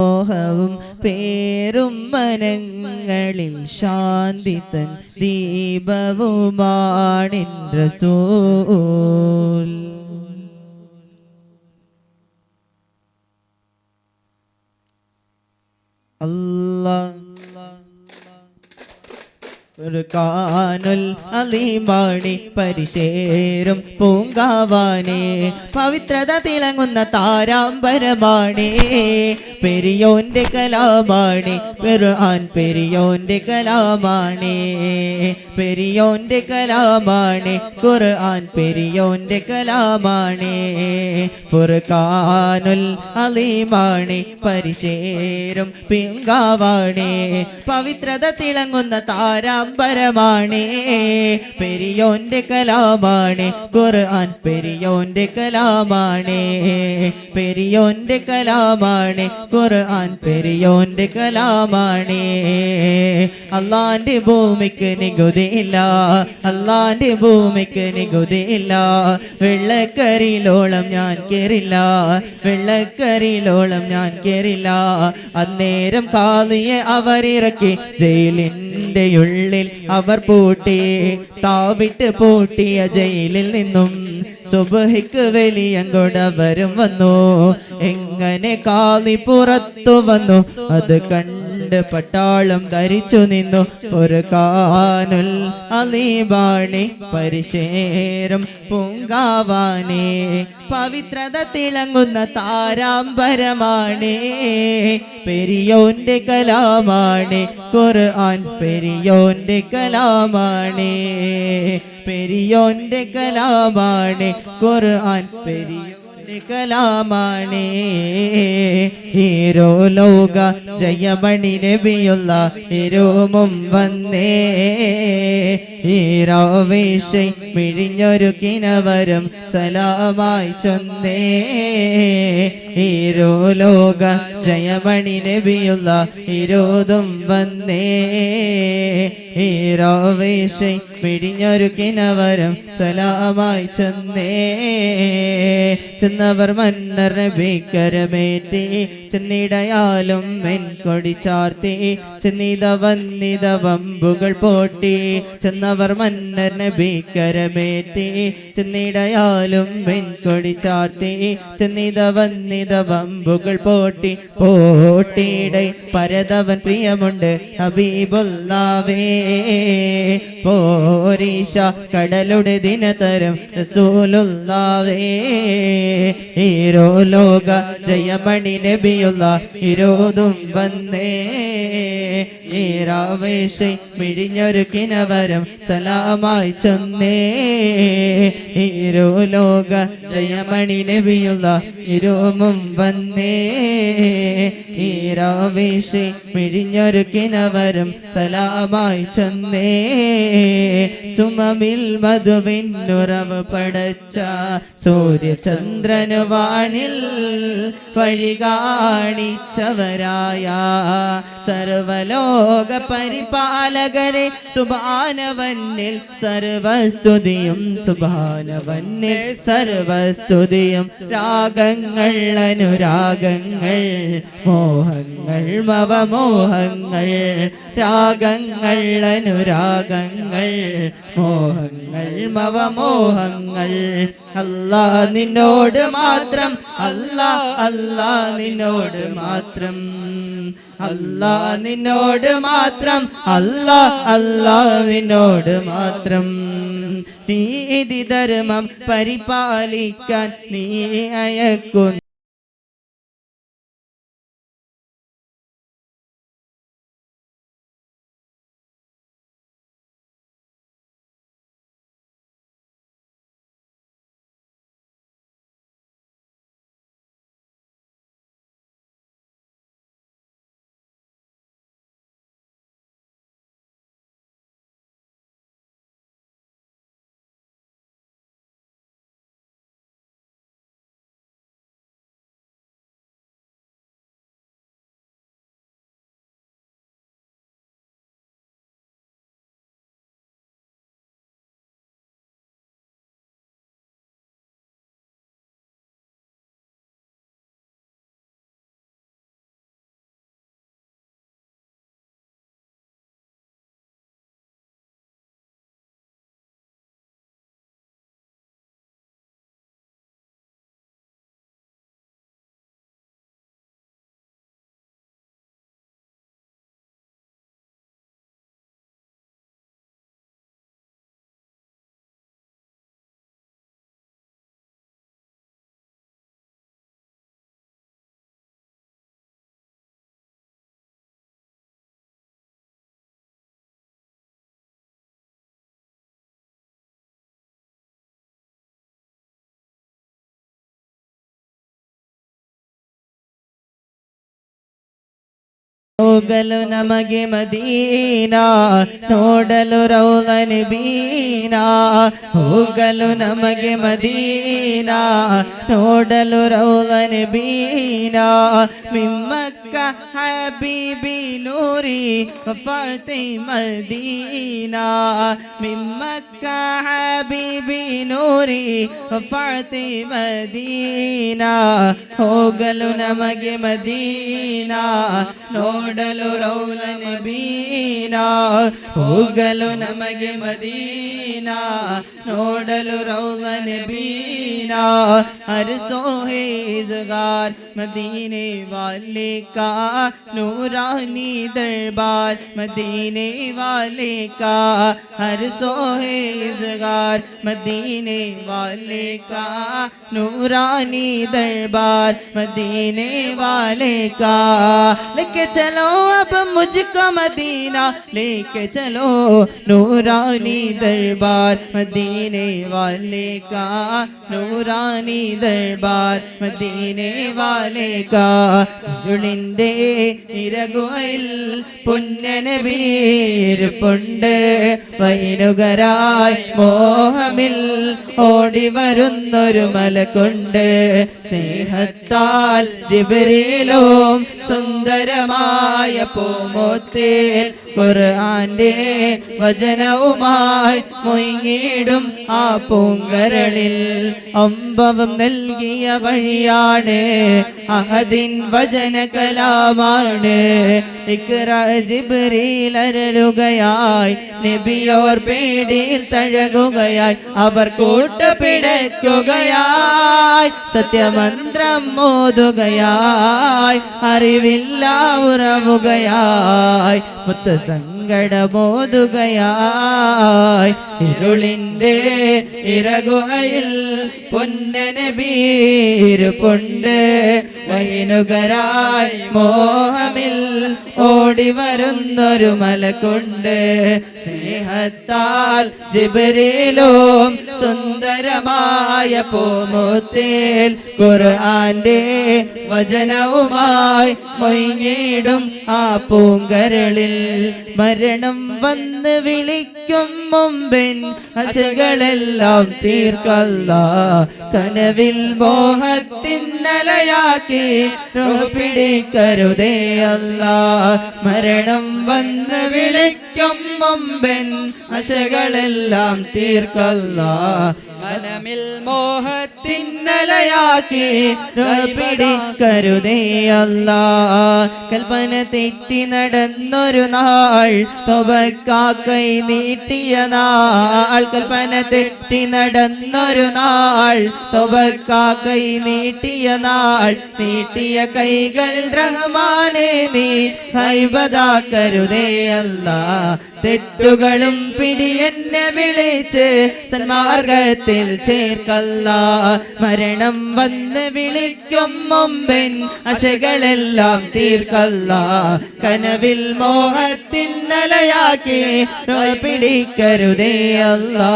മോഹവും പേരും മനങ്ങളിൽ ശാന്തി തൻ ദീപവുമാണിൻ റസൂൽ. അല്ലാഹ് ഖുർആനുൽ അലീമാണി പരിശേരും പൂങ്കാവാനേ, പവിത്രത തിളങ്ങുന്ന താരാമ്പരമാണേ, പെരിയോന്റെ കലാമാണേ ഖുർആൻ, പെരിയോന്റെ കലാമാണേ, പെരിയോന്റെ കലാമാണേ ഖുർആൻ, പെരിയോന്റെ കലാമാണേ. ഫുർഖാനുൽ അലീമാണി പരിശേരും പൂങ്കാവാണേ, പവിത്രത തിളങ്ങുന്ന താരാമ്പരമാണേ, പെരിയോന്റെ കലാമാണേ ഖുർആൻ, പെരിയോന്റെ കലാമാണേ, പെരിയോന്റെ കലാമാണേ ഖുർആൻ, പെരിയോന്റെ കലാമാണേ. അല്ലാന്റെ ഭൂമിക്ക് നികുതിയില്ല, അല്ലാന്റെ ഭൂമിക്ക് നികുതിയില്ല, വെള്ളക്കരിയിലോളം ഞാൻ കേറില്ല, വെള്ളക്കരിയിലോളം ഞാൻ കേറില്ല. അന്നേരം കാളിയെ അവരിറക്കി ജയിലിൻ്റെ ഉള്ളിൽ അവർ പൂട്ടി, താവിട്ട് പൂട്ടിയ ജയിലിൽ നിന്നും സുബ്ഹിക്ക് വെളിയങ്കോടവരും വന്നു. എങ്ങനെ കാളി പുറത്തു വന്നു അത് കണ്ട് പട്ടാളം ധരിച്ചു നിന്നു. ഫുർഖാനുൽ അലീമാണി പരിശേരും പൂങ്കാവാനേ, പവിത്രത തിളങ്ങുന്ന താരാമ്പരമാണേ, പെരിയോന്റെ കലാമാണേ ഖുർആൻ, പെരിയോന്റെ കലാമാണേ, പെരിയോന്റെ കലാമാണേ ഖുർആൻ, പെരിയോന്റെ കലാമാണേ. ഹീരോ ലോക ജയമണി നബിയുള്ള ഇരുമും വന്നേ, ഹീരാവേശൈ മിഴിഞ്ഞൊരു കിനവരം സലാമായി ചൊന്നേ, ഹീരോ ലോക ജയമണി നബിയുള്ള ഇരുതും വന്നേ, ഹീരാവേശൈ മിഴിഞ്ഞൊരു കിനവരം സലാമായി ചൊന്നേ. ചെന്നവർ മന്നർ നബിക്കരമേറ്റി, ചെന്നിടയാലും മെൻ കൊടി ചാർത്തി, ചെന്നിത വന്നിത വമ്പുകൾ പോട്ടി. ചെന്നവർ മന്നർ നബിക്കരമേറ്റി, ചെന്നിടയാലും മെൻ കൊടി ചാർത്തി, ചെന്നിത വന്നിത വമ്പുകൾ പോട്ടി. പോട്ടിയുടെ പരതവൻ പ്രിയമുണ്ട് ഹബീബുല്ലാവേ, പോരീശ കടലുടെ ദിനതരം റസൂലുള്ളാവേ, ഹീരോ ലോക ജയമണി നബിയുള്ള ഇരുതും വന്നേ, ഹീരാവേശൈ മിഴിഞ്ഞൊരു കിനവരം സലാമായി ചൊന്നേ, ഹീരോ ലോക ജയമണി നബിയുള്ള ഇരുമും വന്നേ, ഹീരാവേശൈ മിഴിഞ്ഞൊരു കിനവരം സലാമായി ചൊന്നേ. സുമമിൽ മധുവിന്നുറവ് പടച്ച സൂര്യചന്ദ്രനു വാനിൽ വഴി കാണിച്ചവരായ സർവലോക പരിപാലകരെ സുബ്ഹാനവന്നിൽ സർവസ്തുതിയും, സുബ്ഹാനവന്നിൽ സർവസ്തുതിയും. രാഗങ്ങൾ അനുരാഗങ്ങൾ മോഹങ്ങൾ മവമോഹങ്ങൾ, രാഗങ്ങൾ അനുരാഗങ്ങൾ മോഹങ്ങൾ മവമോഹങ്ങൾ. അല്ലാ നിന്നോട് മാത്രം, അല്ലാ അല്ലാ നിന്നോട് മാത്രം, അല്ലാ നിന്നോട് മാത്രം, അല്ലാ അല്ലാ നിന്നോട് മാത്രം. നീതി ധർമ്മം പരിപാലിക്കാൻ നീ അയക്കുന്നു ಹೋಗಲು ನಮಗೆ ಮದೀನಾ ನೋಡಲು ರೌಲ ನಬೀನಾ ಹೋಗಲು ನಮಗೆ ಮದೀನಾ ನೋಡಲು ರೌಲ ನಬೀನಾ ಮಿಮ್ಮಕ್ಕ ಹಬೀಬಿ ನೂರಿ ಫಾತಿ ಮದೀನಾ ಮಿಮ್ಮಕ್ಕ ಹಬೀಬಿ ನೂರಿ ಫಾತಿ ಮದೀನಾ ಹೋಗಲು ನಮಗೆ ಮದೀನಾ ನೋಡಲು ರೌಲ ನಬೀನಾ ಹೋಗಲು ನಮಗೆ ಮದೀನಾ ನೋಡಲು ರೌಲ ನಬೀನಾ हर सोहेज़गार मदीने वाले का नूरानी दरबार मदीने वाले का हर सोहेज़गार मदीने वाले का नूरानी दरबार मदीने वाले का लेके चलो अब मुझको मदीना लेके चलो नूरानी दरबार मदीने वाले का नूरानी दरबार मदीने वाले का ഇരുളിന്റെ ഇരകുയിൽ പുണ്യനബീർ പുണ്ട് വൈനുകരായി മോഹമിൽ ഓടി വരുന്നൊരു മലക്കുണ്ട് സ്നേഹത്താൽ ജിബ്രീലും സുന്ദരമായ പൂമോത്തേൽ ഖുർആന്റെ വചനവുമായി മുങ്ങിടും ആ പൂങ്കരളിൽ അമ്പവം നൽകിയ വഴിയാണ് അഹദിൻ വചന കലാമാണ് ഇഖ്റ ജിബ്രീൽ അരുളുകയായി നബിയോർ പേടിയിൽ തഴകുകയായി അവർ കൂട്ടുപിടയ്ക്കുകയായി സത്യമന്ത്രം മോതുകയായി അറിവില്ല ഉറവുകയായി മുത്ത് സങ്കടമോതുകയായി ഇരുളിന്റെ ഇരകുഹയിൽ പൊന്നനബീർ പുണ്ട് വൈനുകരായി മോഹമിൽ ഓടി വരുന്നൊരു മലക്കുണ്ട് സ്നേഹത്താൽ ജിബ്രീലും സുന്ദരമായ പൂമുത്തേൽ ഖുർആന്റെ വചനവുമായി മൊയ്ഞ്ഞിടും ആ പൂങ്കരളിൽ മരണം വന്ന് വിളിക്കും മുമ്പൻ ആശകളെല്ലാം തീർക്കല്ലാ കനവിൽ മോഹത്തിന്നലയാക്കി പിടിക്കരുതേ അല്ലാ മരണം വന്ന് വിളിക്കും മുമ്പൻ ആശകളെല്ലാം തീർക്കല്ലാ മനമിൽ മോഹത്തിന്നലയാക്കി പിടിക്കരുതേ അല്ലാ കൽപ്പന തെറ്റി നടന്നൊരു നാൾ തൗബക്കായി നീട്ടിയ നാൾ കൽപ്പന തെറ്റി നടന്നൊരു നാൾ തൗബക്കായി നീട്ടിയ നാൾ നീട്ടിയ കൈകൾ റഹ്മാനെ നീ ഹൈബദാക്കരുതേ അല്ലാ തെറ്റുകളും പിടിയെന്നെ വിളിച്ച് സന്മാർഗത്തിൽ ചേർക്കല്ലാ മരണം വന്ന് വിളിക്കും മുമ്പൻ ആശകളെല്ലാം തീർക്കല്ലാ കനവിൽ മോഹത്തിന്നലയാക്കി പിടിക്കരുതേ അല്ലാ